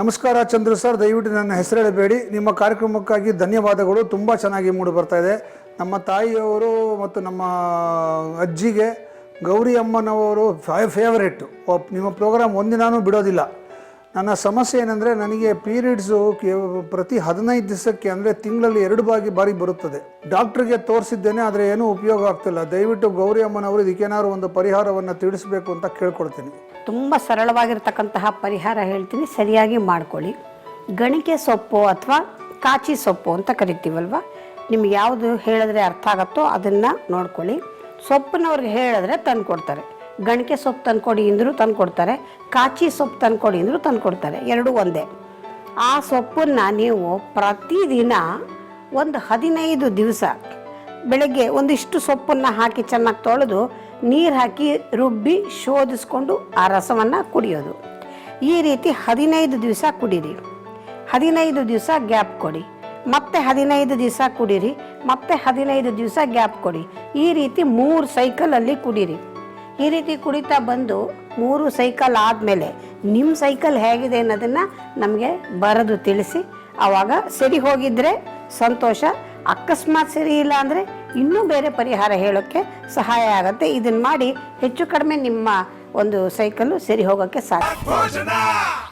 ನಮಸ್ಕಾರ ಚಂದ್ರು ಸರ್, ದಯವಿಟ್ಟು ನನ್ನ ಹೆಸರು ಹೇಳಬೇಡಿ. ನಿಮ್ಮ ಕಾರ್ಯಕ್ರಮಕ್ಕಾಗಿ ಧನ್ಯವಾದಗಳು. ತುಂಬ ಚೆನ್ನಾಗಿ ಮೂಡಿ ಬರ್ತಾ ಇದೆ. ನಮ್ಮ ತಾಯಿಯವರು ಮತ್ತು ನಮ್ಮ ಅಜ್ಜಿಗೆ ಗೌರಿ ಅಮ್ಮನವರು ಫೇವರೇಟು. ನಿಮ್ಮ ಪ್ರೋಗ್ರಾಮ್ ಒಂದಿನಾನೂ ಬಿಡೋದಿಲ್ಲ. ನನ್ನ ಸಮಸ್ಯೆ ಏನಂದರೆ, ನನಗೆ ಪೀರಿಯಡ್ಸು ಪ್ರತಿ 15 ದಿವಸಕ್ಕೆ ಅಂದರೆ ತಿಂಗಳಲ್ಲಿ 2 ಬಾರಿ ಬರುತ್ತದೆ. ಡಾಕ್ಟ್ರಿಗೆ ತೋರಿಸಿದ್ದೇನೆ, ಆದರೆ ಏನೂ ಉಪಯೋಗ ಆಗ್ತಿಲ್ಲ. ದಯವಿಟ್ಟು ಗೌರಿ ಅಮ್ಮನವರು ಇದಕ್ಕೇನಾದ್ರು ಒಂದು ಪರಿಹಾರವನ್ನು ತಿಳಿಸ್ಬೇಕು ಅಂತ ಕೇಳ್ಕೊಳ್ತೀನಿ. ತುಂಬ ಸರಳವಾಗಿರ್ತಕ್ಕಂತಹ ಪರಿಹಾರ ಹೇಳ್ತೀನಿ, ಸರಿಯಾಗಿ ಮಾಡ್ಕೊಳ್ಳಿ. ಗಣಿಕೆ ಸೊಪ್ಪು ಅಥವಾ ಕಾಚಿ ಸೊಪ್ಪು ಅಂತ ಕರಿತೀವಲ್ವ, ನಿಮ್ಗೆ ಯಾವುದು ಹೇಳಿದ್ರೆ ಅರ್ಥ ಆಗುತ್ತೋ ಅದನ್ನು ನೋಡ್ಕೊಳ್ಳಿ. ಸೊಪ್ಪನವ್ರಿಗೆ ಹೇಳಿದ್ರೆ ತಂದು ಕೊಡ್ತಾರೆ. ಗಣಿಕೆ ಸೊಪ್ಪು ತಂದುಕೊಡಿ ಅಂದರೂ ತಂದು ಕೊಡ್ತಾರೆ, ಕಾಚಿ ಸೊಪ್ಪು ತಂದುಕೊಡಿ ಅಂದರೂ ತಂದು ಕೊಡ್ತಾರೆ, ಎರಡೂ ಒಂದೇ. ಆ ಸೊಪ್ಪನ್ನು ನೀವು ಪ್ರತಿದಿನ ಒಂದು 15 ದಿವಸ ಬೆಳಗ್ಗೆ ಒಂದಿಷ್ಟು ಸೊಪ್ಪನ್ನು ಹಾಕಿ ಚೆನ್ನಾಗಿ ತೊಳೆದು ನೀರು ಹಾಕಿ ರುಬ್ಬಿ ಶೋಧಿಸ್ಕೊಂಡು ಆ ರಸವನ್ನು ಕುಡಿಯೋದು. ಈ ರೀತಿ 15 ದಿವಸ ಕುಡೀರಿ. 15 ದಿವಸ ಗ್ಯಾಪ್ ಕೊಡಿ, ಮತ್ತೆ 15 ದಿವಸ ಕುಡೀರಿ, ಮತ್ತೆ 15 ದಿವಸ ಗ್ಯಾಪ್ ಕೊಡಿ. ಈ ರೀತಿ 3 ಸೈಕಲಲ್ಲಿ ಕುಡೀರಿ. ಈ ರೀತಿ ಕುಡಿತಾ ಬಂದು 3 ಸೈಕಲ್ ಆದಮೇಲೆ ನಿಮ್ಮ ಸೈಕಲ್ ಹೇಗಿದೆ ಅನ್ನೋದನ್ನು ನಮಗೆ ಬರೆದು ತಿಳಿಸಿ. ಆವಾಗ ಸರಿ ಹೋಗಿದ್ದರೆ ಸಂತೋಷ, ಅಕಸ್ಮಾತ್ ಸರಿ ಇಲ್ಲ ಅಂದರೆ ಇನ್ನೂ ಬೇರೆ ಪರಿಹಾರ ಹೇಳೋಕ್ಕೆ ಸಹಾಯ ಆಗುತ್ತೆ. ಇದನ್ನು ಮಾಡಿ ಹೆಚ್ಚು ಕಡಿಮೆ ನಿಮ್ಮ ಒಂದು ಸೈಕಲ್ಲು ಸರಿ ಹೋಗೋಕ್ಕೆ ಸಾಧ್ಯ.